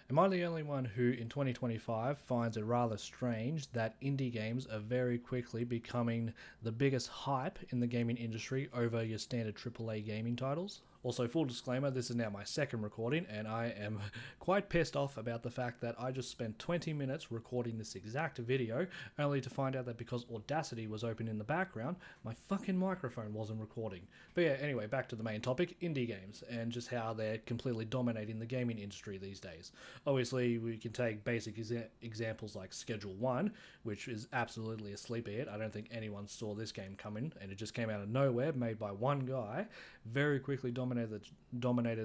Am I the only one who in 2025 finds it rather strange that indie games are very quickly becoming the biggest hype in the gaming industry over your standard AAA gaming titles? Also, full disclaimer, this is now my second recording, and I am quite pissed off about the fact that I just spent 20 minutes recording this exact video, only to find out that because Audacity was open in the background, my fucking microphone wasn't recording. But yeah, anyway, back to the main topic, indie games, and just how they're completely dominating the gaming industry these days. Obviously, we can take basic examples like Schedule 1, which is absolutely a sleeper hit. I don't think anyone saw this game coming, and it just came out of nowhere, made by one guy, very quickly dominated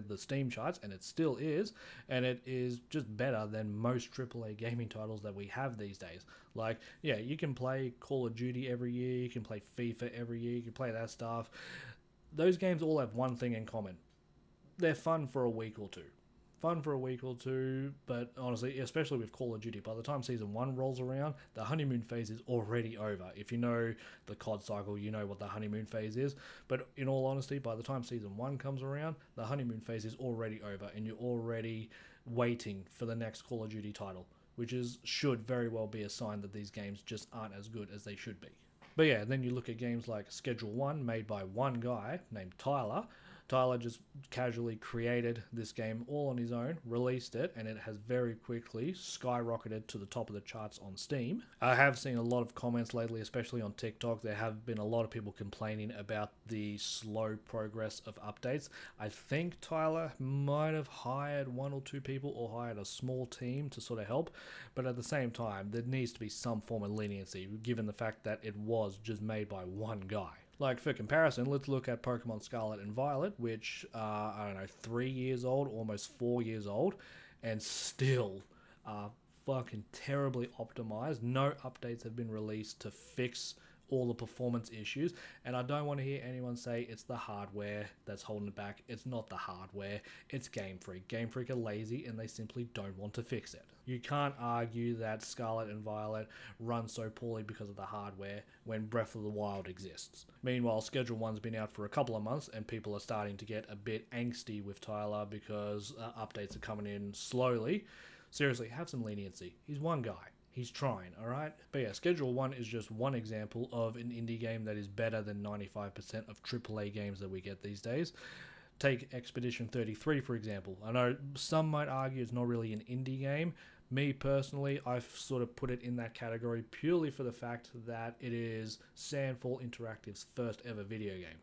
the Steam charts, and it still is, and it is just better than most AAA gaming titles that we have these days. Like, yeah, you can play Call of Duty every year, you can play FIFA every year, you can play that stuff. Those games all have one thing in common. They're fun for a week or two. But honestly, especially with Call of Duty, by the time Season 1 rolls around, the honeymoon phase is already over. If you know the COD cycle, you know what the honeymoon phase is. But in all honesty, by the time Season 1 comes around, the honeymoon phase is already over, and you're already waiting for the next Call of Duty title, which should very well be a sign that these games just aren't as good as they should be. But yeah, then you look at games like Schedule 1, made by one guy named Tyler. Tyler just casually created this game all on his own, released it, and it has very quickly skyrocketed to the top of the charts on Steam. I have seen a lot of comments lately, especially on TikTok. There have been a lot of people complaining about the slow progress of updates. I think Tyler might have hired one or two people or hired a small team to sort of help, but at the same time, there needs to be some form of leniency, given the fact that it was just made by one guy. Like, for comparison, let's look at Pokemon Scarlet and Violet, which are, 3 years old, almost 4 years old, and still are fucking terribly optimized. No updates have been released to fix all the performance issues, and I don't want to hear anyone say it's the hardware that's holding it back. It's not the hardware, it's Game Freak. Game Freak are lazy and they simply don't want to fix it. You can't argue that Scarlet and Violet run so poorly because of the hardware when Breath of the Wild exists. Meanwhile, Schedule 1's been out for a couple of months and people are starting to get a bit angsty with Tyler because updates are coming in slowly. Seriously, have some leniency. He's one guy. He's trying, alright? But yeah, Schedule 1 is just one example of an indie game that is better than 95% of AAA games that we get these days. Take Expedition 33, for example. I know some might argue it's not really an indie game. Me personally, I've sort of put it in that category purely for the fact that it is Sandfall Interactive's first ever video game.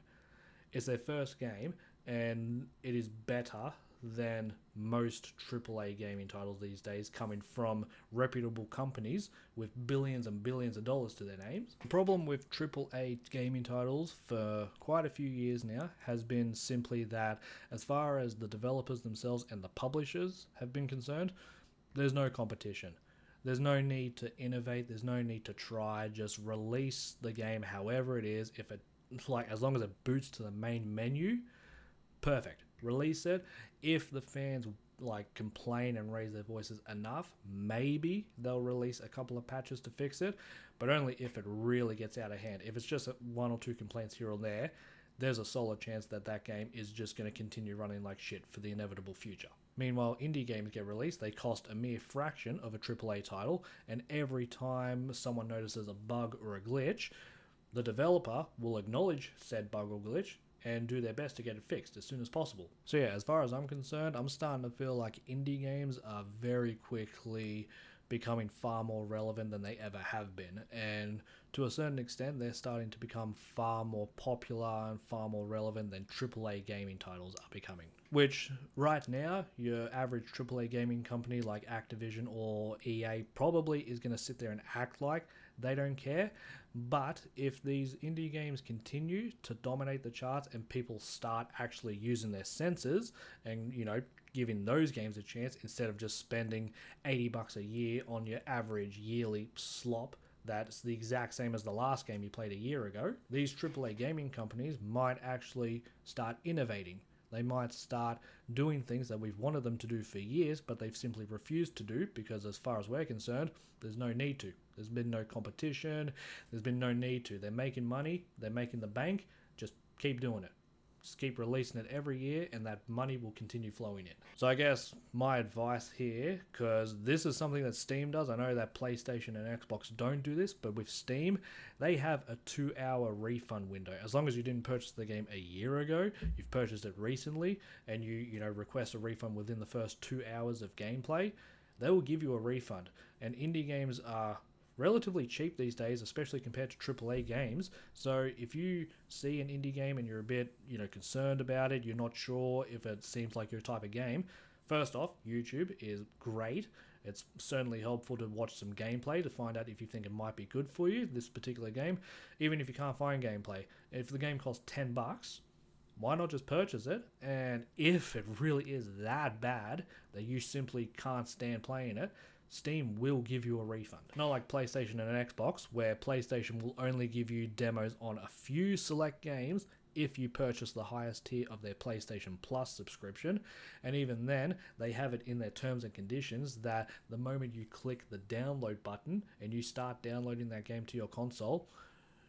It's their first game, and it is better than most AAA gaming titles these days, coming from reputable companies with billions and billions of dollars to their names. The problem with AAA gaming titles for quite a few years now has been simply that, as far as the developers themselves and the publishers have been concerned, there's no competition. There's no need to innovate, there's no need to try, just release the game however it is. If it, like, as long as it boots to the main menu, perfect. Release it. If the fans complain and raise their voices enough, maybe they'll release a couple of patches to fix it, but only if it really gets out of hand. If it's just one or two complaints here or there, there's a solid chance that that game is just going to continue running like shit for the inevitable future. Meanwhile, indie games get released, they cost a mere fraction of a AAA title, and every time someone notices a bug or a glitch, the developer will acknowledge said bug or glitch and do their best to get it fixed as soon as possible. So yeah, as far as I'm concerned, I'm starting to feel like indie games are very quickly becoming far more relevant than they ever have been, and to a certain extent they're starting to become far more popular and far more relevant than AAA gaming titles are becoming. Which, right now, your average AAA gaming company like Activision or EA probably is going to sit there and act like they don't care. But if these indie games continue to dominate the charts and people start actually using their senses and, giving those games a chance instead of just spending $80 a year on your average yearly slop that's the exact same as the last game you played a year ago, these AAA gaming companies might actually start innovating. They might start doing things that we've wanted them to do for years, but they've simply refused to do because, as far as we're concerned, there's no need to. There's been no competition. There's been no need to. They're making money. They're making the bank. Just keep doing it. Just keep releasing it every year and that money will continue flowing in. So I guess my advice here, because this is something that Steam does, I know that PlayStation and Xbox don't do this, but with Steam, they have a 2-hour refund window. As long as you didn't purchase the game a year ago, you've purchased it recently, and you request a refund within the first 2 hours of gameplay, they will give you a refund. And indie games are relatively cheap these days, especially compared to AAA games. So if you see an indie game and you're a bit, concerned about it, you're not sure if it seems like your type of game, first off, YouTube is great. It's certainly helpful to watch some gameplay to find out if you think it might be good for you, this particular game. Even if you can't find gameplay, if the game costs $10, why not just purchase it? And if it really is that bad that you simply can't stand playing it, Steam will give you a refund. Not like PlayStation and Xbox, where PlayStation will only give you demos on a few select games if you purchase the highest tier of their PlayStation Plus subscription. And even then, they have it in their terms and conditions that the moment you click the download button and you start downloading that game to your console,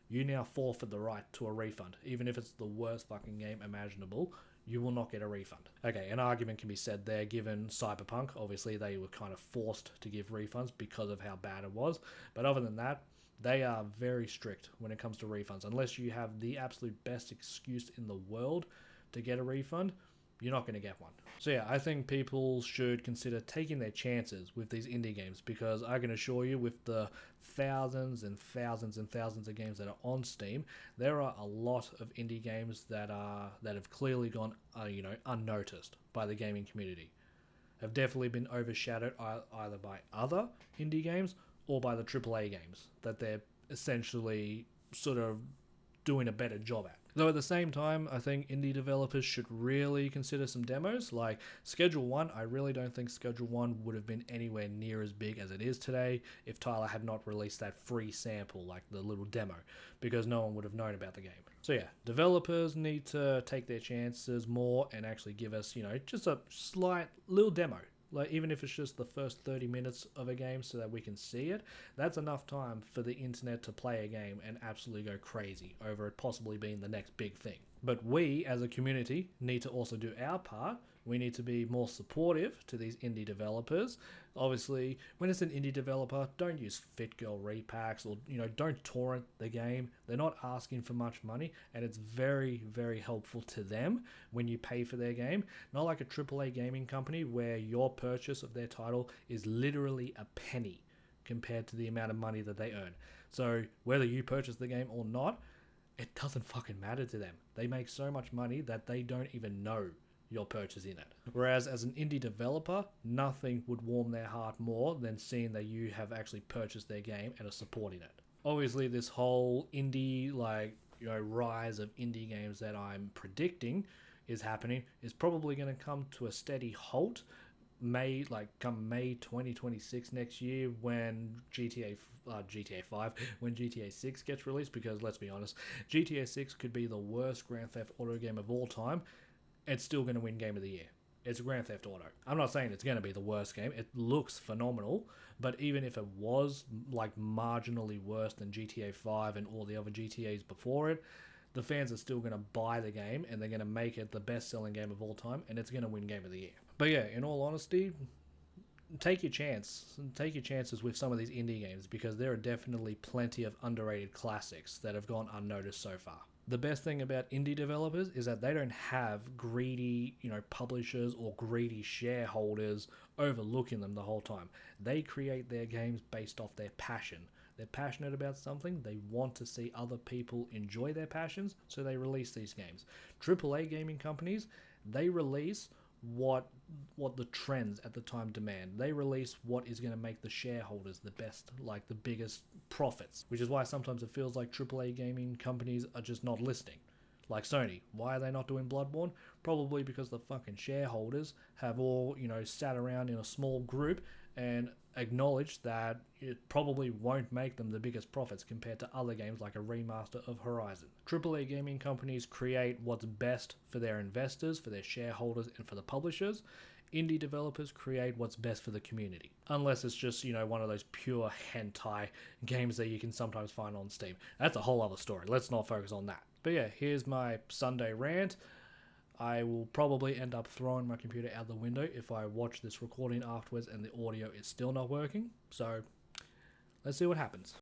you now forfeit the right to a refund. Even if it's the worst fucking game imaginable, you will not get a refund. Okay, an argument can be said there given Cyberpunk. Obviously, they were kind of forced to give refunds because of how bad it was. But other than that, they are very strict when it comes to refunds. Unless you have the absolute best excuse in the world to get a refund, you're not going to get one. So yeah, I think people should consider taking their chances with these indie games, because I can assure you with the thousands and thousands and thousands of games that are on Steam, there are a lot of indie games that have clearly gone unnoticed by the gaming community. Have definitely been overshadowed either by other indie games or by the AAA games that they're essentially sort of doing a better job at. Though at the same time, I think indie developers should really consider some demos. Like Schedule 1, I really don't think Schedule 1 would have been anywhere near as big as it is today if Tyler had not released that free sample, like the little demo, because no one would have known about the game. So yeah, developers need to take their chances more and actually give us, just a slight little demo. Like even if it's just the first 30 minutes of a game so that we can see it, that's enough time for the internet to play a game and absolutely go crazy over it possibly being the next big thing. But we as a community need to also do our part. We need to be more supportive to these indie developers. Obviously, when it's an indie developer, don't use FitGirl repacks or, don't torrent the game. They're not asking for much money, and it's very, very helpful to them when you pay for their game. Not like a AAA gaming company where your purchase of their title is literally a penny compared to the amount of money that they earn. So whether you purchase the game or not, it doesn't fucking matter to them. They make so much money that they don't even know your purchase in it. Whereas as an indie developer, nothing would warm their heart more than seeing that you have actually purchased their game and are supporting it. Obviously, this whole indie, rise of indie games that I'm predicting is happening is probably going to come to a steady halt come May 2026 next year when GTA 5, when GTA 6 gets released, because let's be honest, GTA 6 could be the worst Grand Theft Auto game of all time. It's still going to win Game of the Year. It's Grand Theft Auto. I'm not saying it's going to be the worst game. It looks phenomenal, but even if it was marginally worse than GTA 5 and all the other GTAs before it, the fans are still going to buy the game and they're going to make it the best-selling game of all time, and it's going to win Game of the Year. But yeah, in all honesty, take your chances with some of these indie games, because there are definitely plenty of underrated classics that have gone unnoticed so far. The best thing about indie developers is that they don't have greedy, publishers or greedy shareholders overlooking them the whole time. They create their games based off their passion. They're passionate about something, they want to see other people enjoy their passions, so they release these games. AAA gaming companies, they release what the trends at the time demand. They release what is going to make the shareholders the best, the biggest profits, which is why sometimes it feels like AAA gaming companies are just not listening. Like Sony, why are they not doing Bloodborne? Probably because the fucking shareholders have all, sat around in a small group and acknowledged that it probably won't make them the biggest profits compared to other games like a remaster of Horizon. AAA gaming companies create what's best for their investors, for their shareholders, and for the publishers. Indie developers create what's best for the community. Unless it's just, one of those pure hentai games that you can sometimes find on Steam. That's a whole other story. Let's not focus on that. But yeah, here's my Sunday rant. I will probably end up throwing my computer out the window if I watch this recording afterwards and the audio is still not working. So let's see what happens.